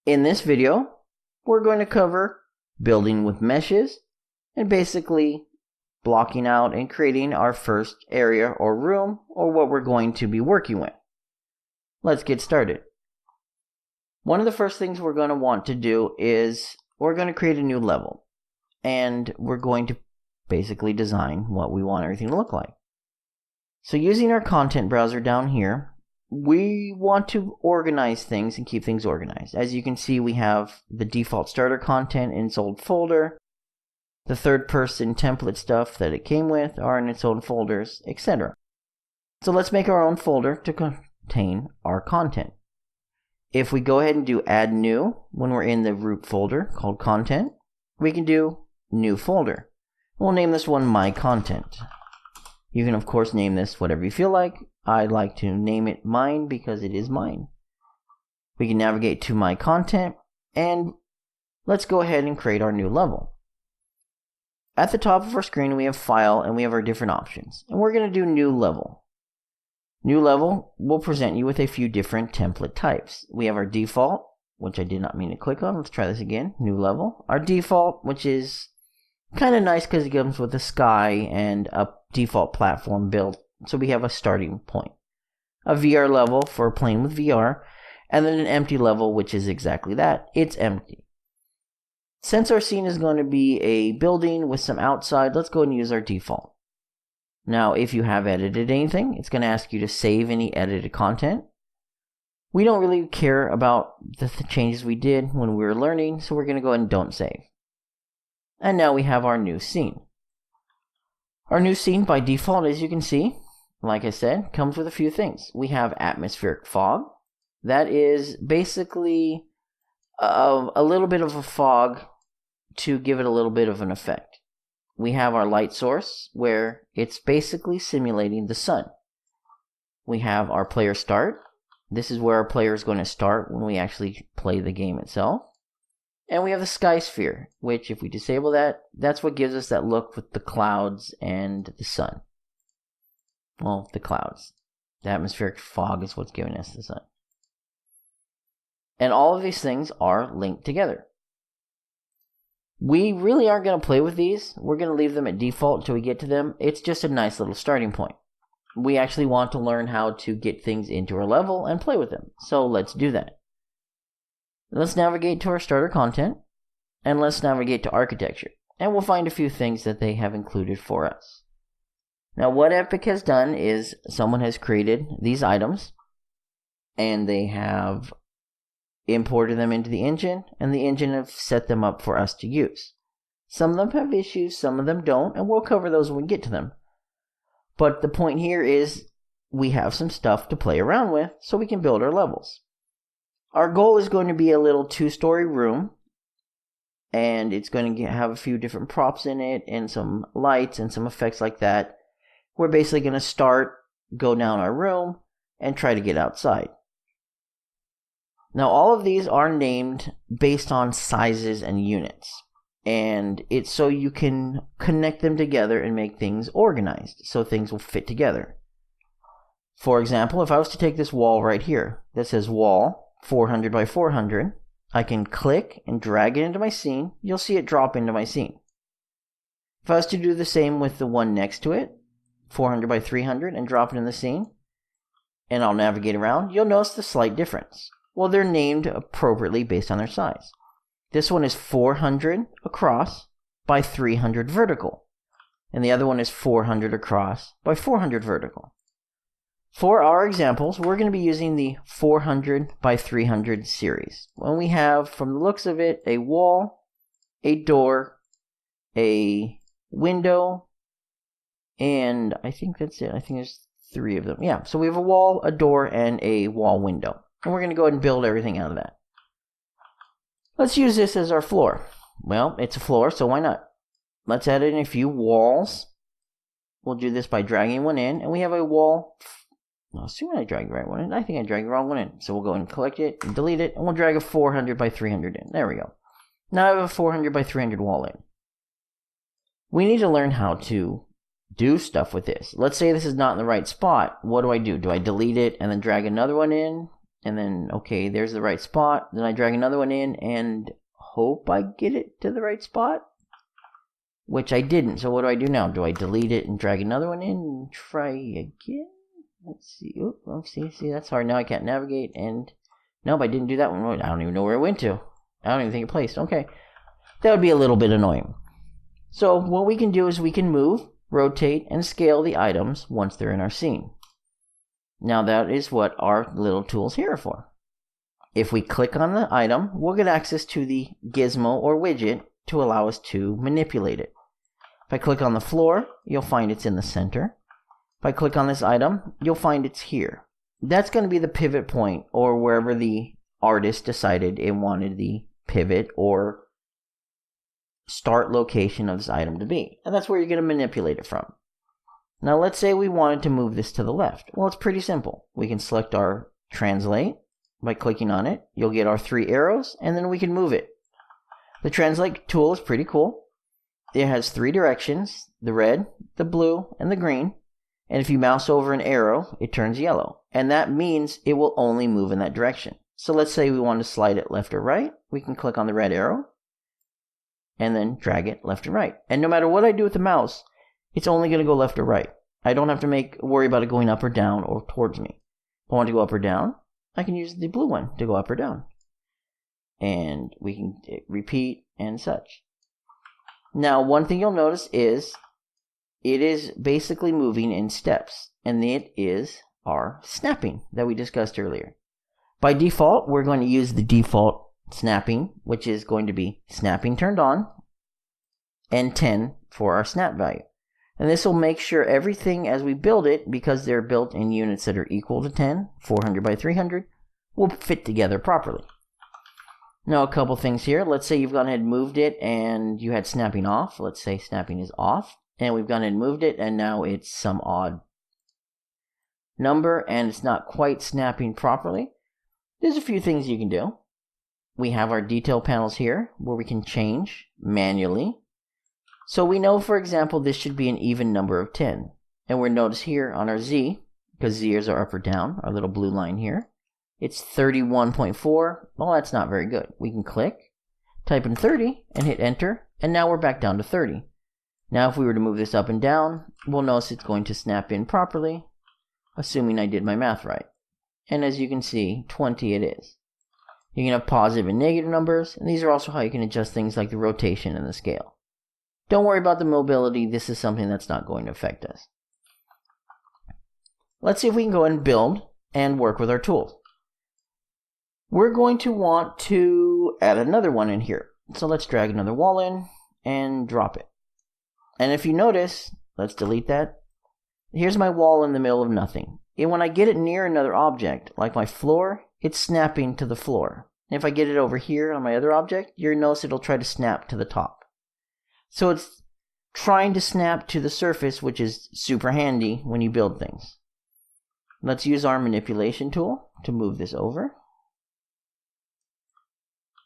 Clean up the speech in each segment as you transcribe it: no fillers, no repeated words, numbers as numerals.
In this video, we're going to cover building with meshes and basically blocking out and creating our first area or room or what we're going to be working with. Let's get started. One of the first things we're going to want to do is we're going to create a new level, and we're going to basically design what we want everything to look like. So using our content browser down here, we want to organize things and keep things organized. As you can see, we have the default starter content in its old folder. The third person template stuff that it came with are in its own folders, etc. So let's make our own folder to contain our content. If we go ahead and do add new when we're in the root folder called content, we can do new folder. We'll name this one my content. You can of course name this whatever you feel like. I'd like to name it mine because it is mine. We can navigate to my content, and let's go ahead and create our new level. At the top of our screen we have file and we have our different options, and we're going to do new level. New level will present you with a few different template types. We have our default, which I did not mean to click on. Let's try this again. New level. Our default, which is kind of nice because it comes with a sky and a default platform build. So we have a starting point. A VR level for playing with VR, and then an empty level, which is exactly that. It's empty. Since our scene is going to be a building with some outside, let's go ahead and use our default. Now, if you have edited anything, it's going to ask you to save any edited content. We don't really care about the changes we did when we were learning, so we're going to go ahead and don't save. And now we have our new scene. Our new scene by default, as you can see, like I said, comes with a few things. We have atmospheric fog. That is basically a little bit of a fog to give it a little bit of an effect. We have our light source, where it's basically simulating the sun. We have our player start. This is where our player is going to start when we actually play the game itself. And we have the sky sphere, which if we disable that, that's what gives us that look with the clouds and the sun. Well, the clouds. The atmospheric fog is what's giving us the sun. And all of these things are linked together. We really aren't going to play with these. We're going to leave them at default until we get to them. It's just a nice little starting point. We actually want to learn how to get things into our level and play with them. So let's do that. Let's navigate to our starter content, and let's navigate to architecture. And we'll find a few things that they have included for us. Now what Epic has done is someone has created these items, and they have imported them into the engine, and the engine have set them up for us to use. Some of them have issues, some of them don't, and we'll cover those when we get to them. But the point here is we have some stuff to play around with so we can build our levels. Our goal is going to be a little 2-story room, and it's going to have a few different props in it and some lights and some effects like that. We're basically going to start, go down our room, and try to get outside. Now all of these are named based on sizes and units, and it's so you can connect them together and make things organized so things will fit together. For example, if I was to take this wall right here that says wall 400 by 400, I can click and drag it into my scene. You'll see it drop into my scene. If I was to do the same with the one next to it, 400 by 300, and drop it in the scene, and I'll navigate around, you'll notice the slight difference. Well, they're named appropriately based on their size. This one is 400 across by 300 vertical, and the other one is 400 across by 400 vertical. For our examples, we're going to be using the 400 by 300 series. When we have, from the looks of it, a wall, a door, a window, and I think that's it. I think there's 3 of them. Yeah, so we have a wall, a door, and a wall window. And we're going to go ahead and build everything out of that. Let's use this as our floor. Well, it's a floor, so why not? Let's add in a few walls. We'll do this by dragging one in, and we have a wall. I'll see when I drag the right one in. I think I dragged the wrong one in. So we'll go and collect it and delete it, and we'll drag a 400 by 300 in. There we go. Now I have a 400 by 300 wall in. We need to learn how to do stuff with this. Let's say this is not in the right spot. What do? Do I delete it and then drag another one in? And then, okay, there's the right spot. Then I drag another one in and hope I get it to the right spot, which I didn't. So what do I do now? Do I delete it and drag another one in and try again? Let's see. Oh, see, that's hard. Now I can't navigate. And nope, I didn't do that one. I don't even know where it went to. I don't even think it placed. Okay, that would be a little bit annoying. So what we can do is we can move, rotate, and scale the items once they're in our scene. Now that is what our little tools here are for. If we click on the item, we'll get access to the gizmo or widget to allow us to manipulate it. If I click on the floor, you'll find it's in the center. If I click on this item, you'll find it's here. That's going to be the pivot point, or wherever the artist decided it wanted the pivot or start location of this item to be. And that's where you're going to manipulate it from. Now let's say we wanted to move this to the left. Well, it's pretty simple. We can select our translate by clicking on it. You'll get our 3 arrows, and then we can move it. The translate tool is pretty cool. It has 3 directions, the red, the blue, and the green. And if you mouse over an arrow, it turns yellow. And that means it will only move in that direction. So let's say we want to slide it left or right. We can click on the red arrow and then drag it left and right. And no matter what I do with the mouse, it's only going to go left or right. I don't have to worry about it going up or down or towards me. If I want to go up or down, I can use the blue one to go up or down. And we can repeat and such. Now, one thing you'll notice is it is basically moving in steps, and it is our snapping that we discussed earlier. By default, we're going to use the default snapping, which is going to be snapping turned on, and 10 for our snap value. And this will make sure everything as we build it, because they're built in units that are equal to 10, 400 by 300, will fit together properly. Now, a couple things here. Let's say you've gone ahead and moved it and you had snapping off. Let's say snapping is off. And we've gone ahead and moved it, and now it's some odd number, and it's not quite snapping properly. There's a few things you can do. We have our detail panels here, where we can change manually. So we know, for example, this should be an even number of 10. And we'll notice here on our Z, because Z's are up or down, our little blue line here, it's 31.4. Well, that's not very good. We can click, type in 30, and hit enter, and now we're back down to 30. Now if we were to move this up and down, we'll notice it's going to snap in properly, assuming I did my math right. And as you can see, 20 it is. You can have positive and negative numbers, and these are also how you can adjust things like the rotation and the scale. Don't worry about the mobility. This is something that's not going to affect us. Let's see if we can go and build and work with our tools. We're going to want to add another one in here. So let's drag another wall in and drop it. And if you notice, let's delete that. Here's my wall in the middle of nothing. And when I get it near another object, like my floor, it's snapping to the floor. And if I get it over here on my other object, you'll notice it'll try to snap to the top. So it's trying to snap to the surface, which is super handy when you build things. Let's use our manipulation tool to move this over.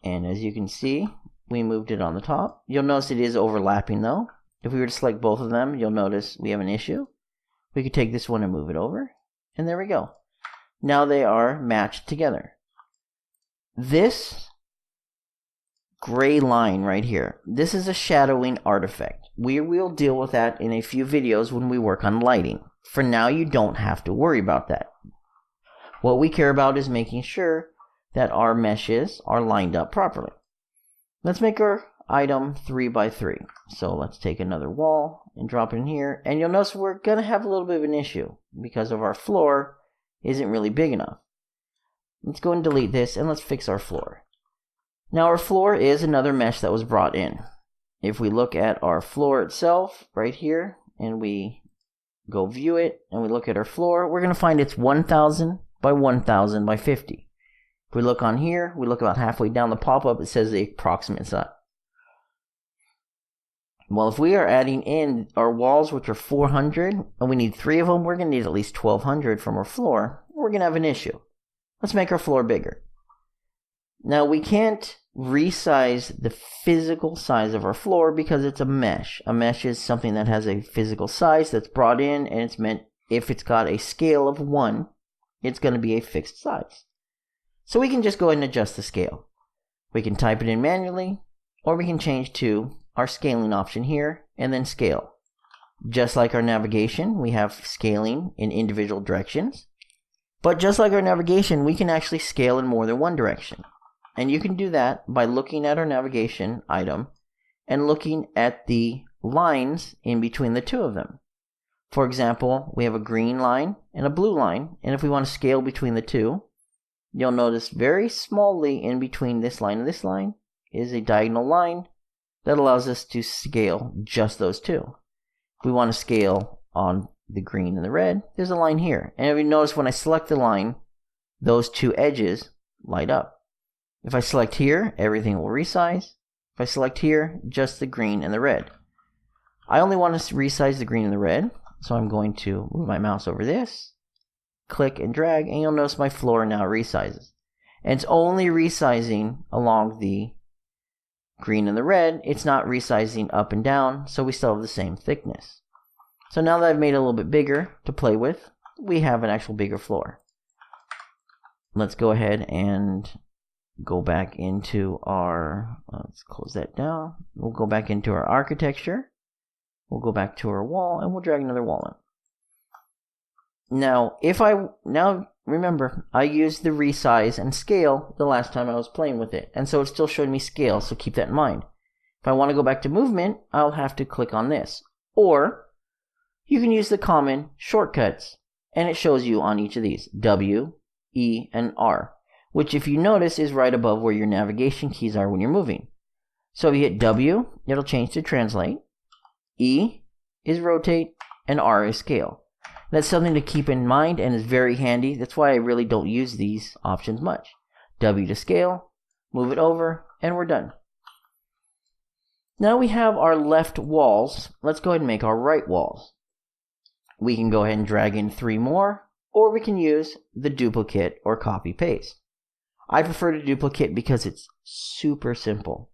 And as you can see, we moved it on the top. You'll notice it is overlapping though. If we were to select both of them, you'll notice we have an issue. We could take this one and move it over. And there we go. Now they are matched together. This gray line right here, this is a shadowing artifact. We will deal with that in a few videos when we work on lighting. For now, you don't have to worry about that. What we care about is making sure that our meshes are lined up properly. Let's make our item 3 by 3. So let's take another wall and drop it in here. And you'll notice we're going to have a little bit of an issue because of our floor isn't really big enough. Let's go and delete this and let's fix our floor. Now our floor is another mesh that was brought in. If we look at our floor itself right here and we go view it and we look at our floor, we're going to find it's 1000 by 1000 by 50. If we look on here, we look about halfway down the pop-up, it says the approximate size. Well, if we are adding in our walls, which are 400, and we need 3 of them, we're going to need at least 1200 from our floor. We're going to have an issue. Let's make our floor bigger. Now, we can't resize the physical size of our floor because it's a mesh. A mesh is something that has a physical size that's brought in, and it's meant, if it's got a scale of 1, it's going to be a fixed size. So we can just go ahead and adjust the scale. We can type it in manually, or we can change to our scaling option here and then scale. Just like our navigation, we have scaling in individual directions. But just like our navigation, we can actually scale in more than one direction. And you can do that by looking at our navigation item and looking at the lines in between the two of them. For example, we have a green line and a blue line, and if we want to scale between the two, you'll notice very smallly in between this line and this line is a diagonal line that allows us to scale just those two. If we want to scale on the green and the red, there's a line here. And if you notice when I select the line, those two edges light up. If I select here, everything will resize. If I select here, just the green and the red. I only want to resize the green and the red, so I'm going to move my mouse over this, click and drag, and you'll notice my floor now resizes. And it's only resizing along the green and the red. It's not resizing up and down, so we still have the same thickness. So now that I've made it a little bit bigger to play with, we have an actual bigger floor. Let's go ahead and go back into our, let's close that down. We'll go back into our architecture. We'll go back to our wall and we'll drag another wall in. Now, remember, I used the resize and scale the last time I was playing with it. And so it's still showing me scale, so keep that in mind. If I want to go back to movement, I'll have to click on this. Or you can use the common shortcuts, and it shows you on each of these, W, E, and R, which if you notice is right above where your navigation keys are when you're moving. So if you hit W, it'll change to translate, E is rotate, and R is scale. That's something to keep in mind and is very handy. That's why I really don't use these options much. W to scale, move it over, and we're done. Now we have our left walls. Let's go ahead and make our right walls. We can go ahead and drag in 3 more, or we can use the duplicate or copy paste. I prefer to duplicate because it's super simple.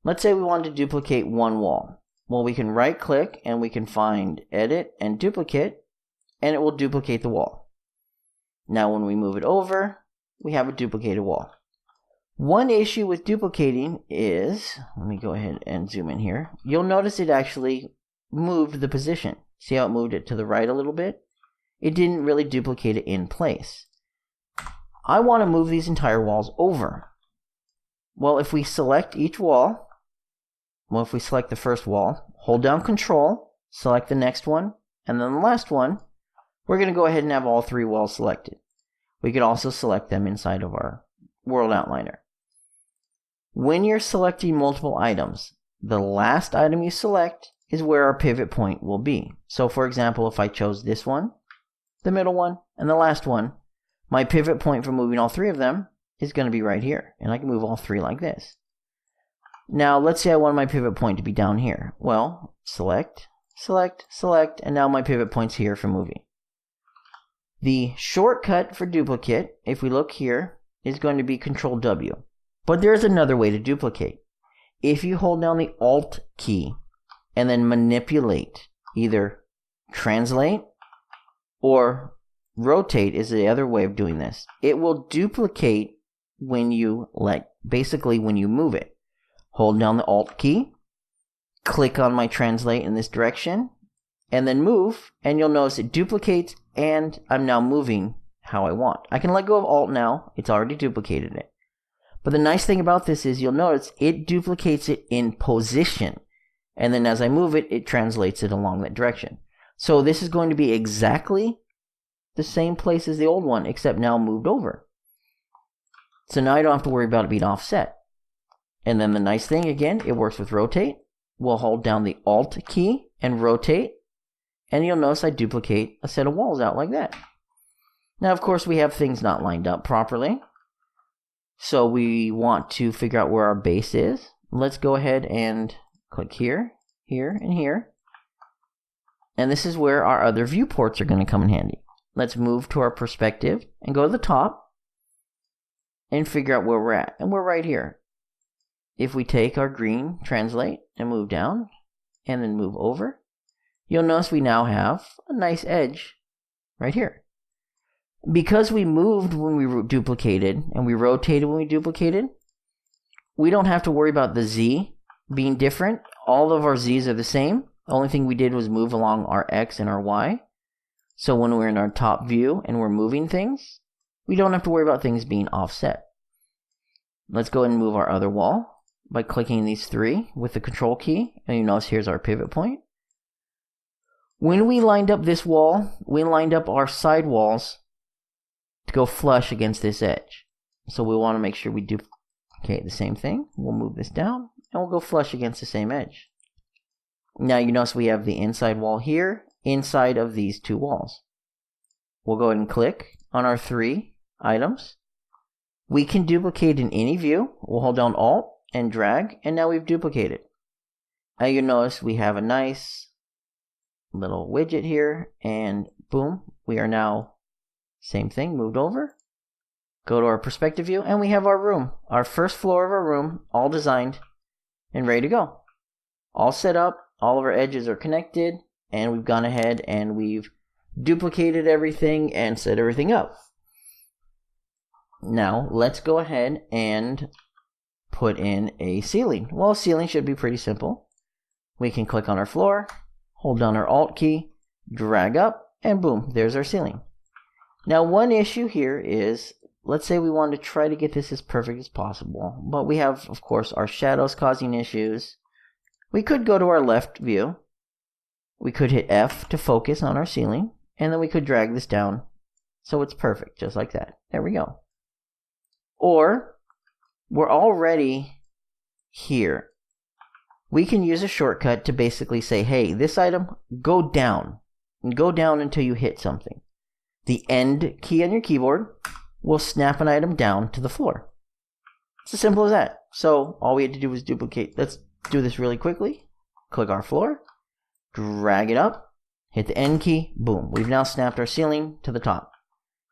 Let's say we want to duplicate one wall. Well, we can right click and we can find edit and duplicate, and it will duplicate the wall. Now when we move it over, we have a duplicated wall. One issue with duplicating is, let me go ahead and zoom in here. You'll notice it actually moved the position. See how it moved it to the right a little bit? It didn't really duplicate it in place. I want to move these entire walls over. Well, if we select each wall, if we select the first wall, hold down Control, select the next one, and then the last one, we're going to go ahead and have all 3 walls selected. We could also select them inside of our World Outliner. When you're selecting multiple items, the last item you select is where our pivot point will be. So for example, if I chose this one, the middle one, and the last one, my pivot point for moving all 3 of them is going to be right here. And I can move all 3 like this. Now let's say I want my pivot point to be down here. Well, select, select, select, and now my pivot point's here for moving. The shortcut for duplicate, if we look here, is going to be Control W. But there's another way to duplicate. If you hold down the Alt key and then manipulate, either translate or rotate is the other way of doing this. It will duplicate when you basically when you move it. Hold down the Alt key, click on my translate in this direction, and then move, and you'll notice it duplicates, and I'm now moving how I want. I can let go of Alt now. It's already duplicated it. But the nice thing about this is you'll notice it duplicates it in position. And then as I move it, it translates it along that direction. So this is going to be exactly the same place as the old one, except now moved over. So now I don't have to worry about it being offset. And then the nice thing, again, it works with rotate. We'll hold down the Alt key and rotate. And you'll notice I duplicate a set of walls out like that. Now, of course, we have things not lined up properly. So we want to figure out where our base is. Let's go ahead and click here, here, and here. And this is where our other viewports are going to come in handy. Let's move to our perspective and go to the top and figure out where we're at. And we're right here. If we take our green, translate, and move down, and then move over, you'll notice we now have a nice edge right here. Because we moved when we duplicated and we rotated when we duplicated, we don't have to worry about the Z being different. All of our Z's are the same. The only thing we did was move along our X and our Y. So when we're in our top view and we're moving things, we don't have to worry about things being offset. Let's go ahead and move our other wall by clicking these three with the control key. And you notice here's our pivot point. When we lined up this wall, we lined up our side walls to go flush against this edge. So we want to make sure we duplicate the same thing. We'll move this down and we'll go flush against the same edge. Now you notice we have the inside wall here inside of these two walls. We'll go ahead and click on our three items. We can duplicate in any view. We'll hold down Alt and drag, and now we've duplicated. Now you notice we have a nice little widget here, and boom, we are now same thing, moved over. Go to our perspective view, and we have our room, our first floor of our room, all designed and ready to go. All set up, all of our edges are connected, and we've gone ahead and we've duplicated everything and set everything up. Now, let's go ahead and put in a ceiling. Well, ceiling should be pretty simple. We can click on our floor, hold down our Alt key, drag up, and boom, there's our ceiling. Now, one issue here is, let's say we want to try to get this as perfect as possible, but we have, of course, our shadows causing issues. We could go to our left view. We could hit F to focus on our ceiling, and then we could drag this down so it's perfect, just like that. There we go. Or, we're already here. We can use a shortcut to basically say, hey, this item, go down. And go down until you hit something. The end key on your keyboard will snap an item down to the floor. It's as simple as that. So, all we had to do was duplicate. Let's do this really quickly. Click our floor. Drag it up. Hit the end key. Boom. We've now snapped our ceiling to the top.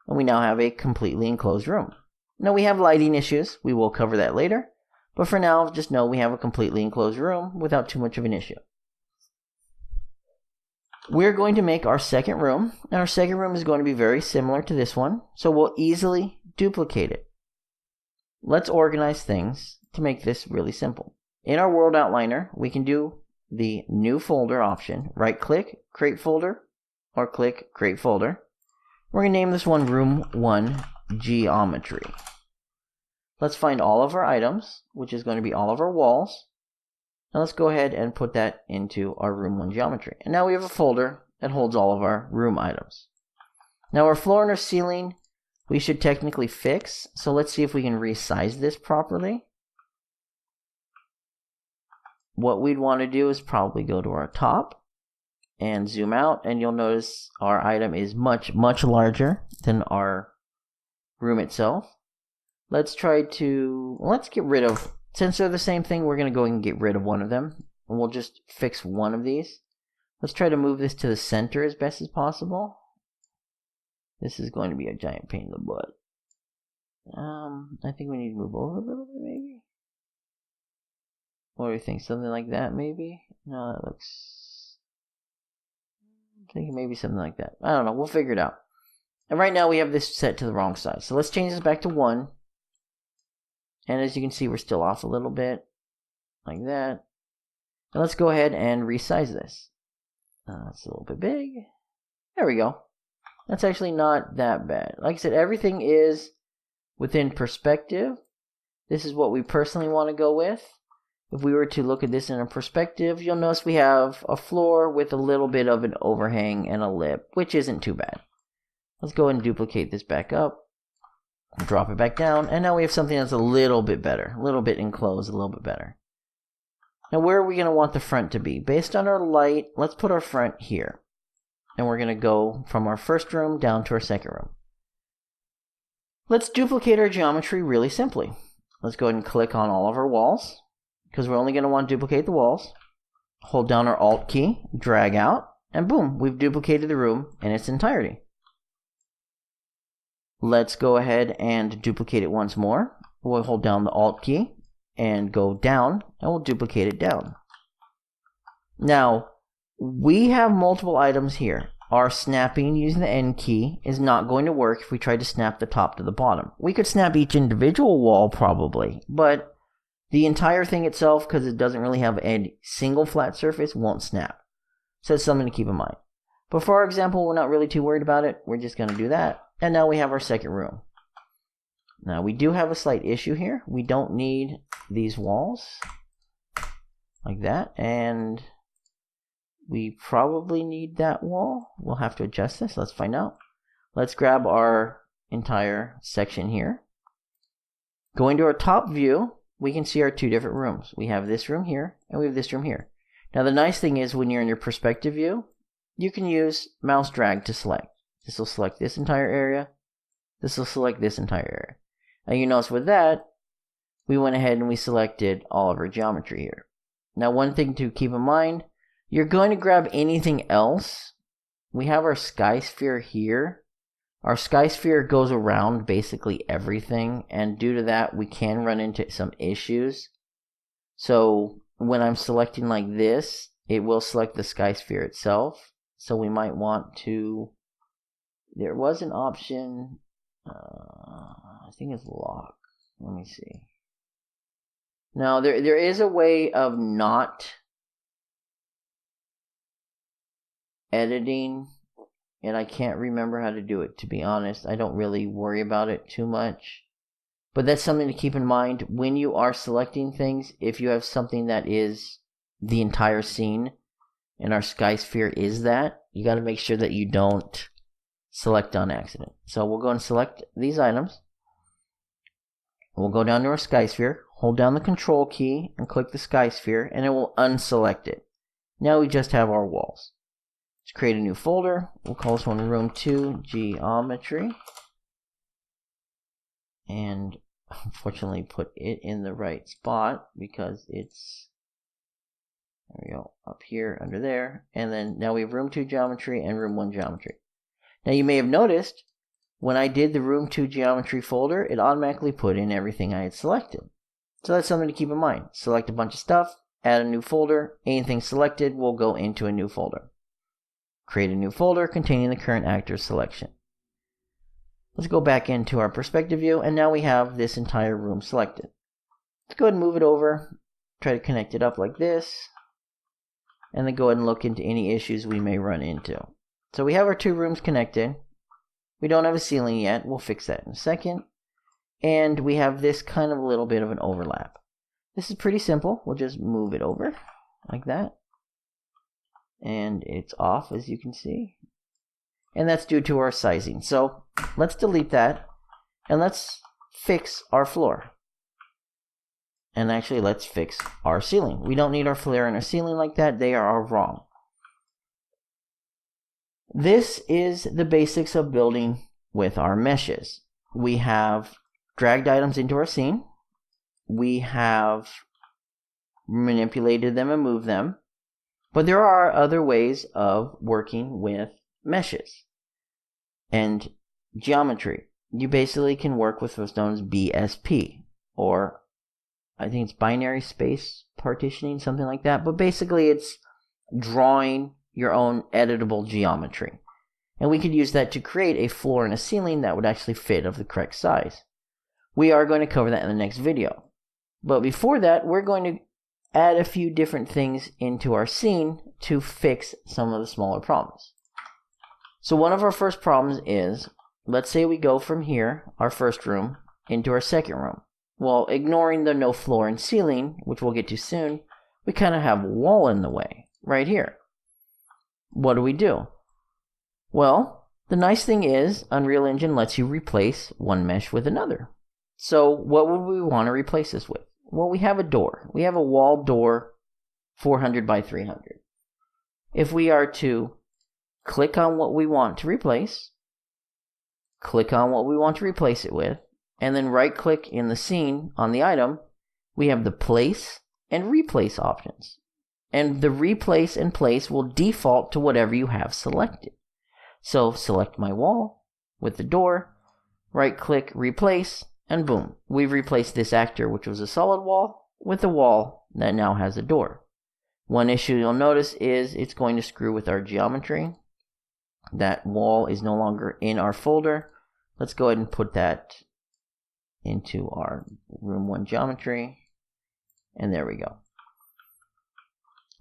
And we now have a completely enclosed room. Now we have lighting issues. We will cover that later. But for now, just know we have a completely enclosed room without too much of an issue. We're going to make our second room. And our second room is going to be very similar to this one. So we'll easily duplicate it. Let's organize things to make this really simple. In our World Outliner, we can do the New Folder option. Right-click, Create Folder, or click Create Folder. We're going to name this one Room 1 Geometry. Let's find all of our items, which is going to be all of our walls. And let's go ahead and put that into our Room 1 Geometry. And now we have a folder that holds all of our room items. Now our floor and our ceiling, we should technically fix. So let's see if we can resize this properly. What we'd want to do is probably go to our top and zoom out, and you'll notice our item is much, much larger than our room itself. Let's get rid of, since they're the same thing, we're going to go and get rid of one of them, and we'll just fix one of these. Let's try to move this to the center as best as possible. This is going to be a giant pain in the butt. I think we need to move over a little bit, maybe. What do you think? Something like that, maybe? No, that looks... I'm thinking maybe something like that. I don't know. We'll figure it out. And right now we have this set to the wrong side. So let's change this back to 1. And as you can see, we're still off a little bit. Like that. And let's go ahead and resize this. It's a little bit big. There we go. That's actually not that bad. Like I said, everything is within perspective. This is what we personally want to go with. If we were to look at this in a perspective, you'll notice we have a floor with a little bit of an overhang and a lip, which isn't too bad. Let's go and duplicate this back up, drop it back down, and now we have something that's a little bit better, a little bit enclosed, a little bit better. Now where are we going to want the front to be? Based on our light, let's put our front here. And we're going to go from our first room down to our second room. Let's duplicate our geometry really simply. Let's go ahead and click on all of our walls, because we're only going to want to duplicate the walls. Hold down our Alt key, drag out, and boom, we've duplicated the room in its entirety. Let's go ahead and duplicate it once more. We'll hold down the Alt key and go down, and we'll duplicate it down. Now, we have multiple items here. our snapping using the N key is not going to work if we try to snap the top to the bottom. We could snap each individual wall probably, but the entire thing itself, because it doesn't really have a single flat surface, won't snap. So it's something to keep in mind. But for our example, we're not really too worried about it. We're just going to do that. And now we have our second room. Now we do have a slight issue here. We don't need these walls like that. And we probably need that wall. We'll have to adjust this. Let's find out. Let's grab our entire section here. Going to our top view, we can see our two different rooms. We have this room here, and we have this room here. Now the nice thing is when you're in your perspective view, you can use mouse drag to select. This will select this entire area. This will select this entire area. Now you notice with that, we went ahead and we selected all of our geometry here. Now one thing to keep in mind, you're going to grab anything else. We have our sky sphere here. Our sky sphere goes around basically everything, and due to that, we can run into some issues. So when I'm selecting like this, it will select the sky sphere itself. So we might want to, there was an option, I think it's lock. Let me see. Now there is a way of not editing, and I can't remember how to do it, to be honest. I don't really worry about it too much. But that's something to keep in mind when you are selecting things. If you have something that is the entire scene, and our sky sphere is that, you got to make sure that you don't select on accident. So we'll go and select these items. We'll go down to our sky sphere, hold down the control key, and click the sky sphere, and it will unselect it. Now we just have our walls. Let's create a new folder. We'll call this one Room 2 Geometry. And unfortunately put it in the right spot because it's, there we go, up here under there. And then now we have Room 2 Geometry and Room 1 Geometry. Now you may have noticed when I did the Room 2 Geometry folder, it automatically put in everything I had selected. So that's something to keep in mind. Select a bunch of stuff, add a new folder. Anything selected will go into a new folder. Create a new folder containing the current actor's selection. Let's go back into our perspective view, and now we have this entire room selected. Let's go ahead and move it over, try to connect it up like this, and then go ahead and look into any issues we may run into. So we have our two rooms connected. We don't have a ceiling yet. We'll fix that in a second. And we have this kind of a little bit of an overlap. This is pretty simple. We'll just move it over like that. And it's off, as you can see. And that's due to our sizing. So let's delete that, and let's fix our floor. And actually, let's fix our ceiling. We don't need our flare and our ceiling like that. They are wrong. This is the basics of building with our meshes. We have dragged items into our scene. We have manipulated them and moved them. But there are other ways of working with meshes and geometry. You basically can work with what's known as BSP, or I think it's binary space partitioning, something like that. But basically it's drawing your own editable geometry. And we could use that to create a floor and a ceiling that would actually fit of the correct size. We are going to cover that in the next video. But before that, we're going to add a few different things into our scene to fix some of the smaller problems. So one of our first problems is, let's say we go from here, our first room, into our second room. Well, ignoring the no floor and ceiling, which we'll get to soon, we kind of have a wall in the way, right here. What do? Well, the nice thing is, Unreal Engine lets you replace one mesh with another. So what would we want to replace this with? Well, we have a door. We have a wall door 400 by 300. If we are to click on what we want to replace, click on what we want to replace it with, and then right-click in the scene on the item, we have the place and replace options. And the replace and place will default to whatever you have selected. So select my wall with the door, right-click, replace, and boom, we've replaced this actor, which was a solid wall, with a wall that now has a door. One issue you'll notice is it's going to screw with our geometry. That wall is no longer in our folder. Let's go ahead and put that into our room 1 geometry. And there we go.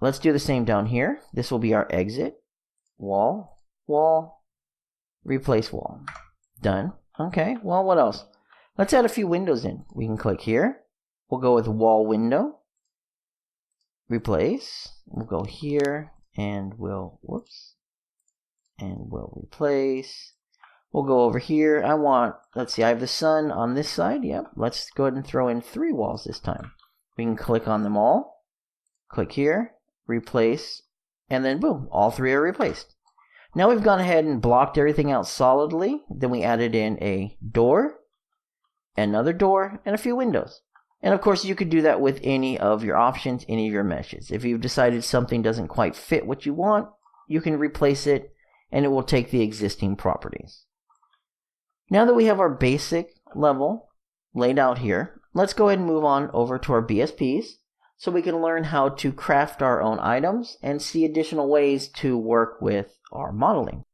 Let's do the same down here. This will be our exit. Wall, wall, replace wall. Done. Okay, well, what else? Let's add a few windows in. We can click here. We'll go with wall window. Replace. We'll go here and we'll, and we'll replace. We'll go over here. Let's see, I have the sun on this side. Yep, let's go ahead and throw in 3 walls this time. We can click on them all. Click here, replace, and then boom, all 3 are replaced. Now we've gone ahead and blocked everything out solidly. Then we added in a door, another door, and a few windows. And of course, you could do that with any of your options, any of your meshes. If you've decided something doesn't quite fit what you want, you can replace it, and it will take the existing properties. Now that we have our basic level laid out here, let's go ahead and move on over to our BSPs so we can learn how to craft our own items and see additional ways to work with our modeling.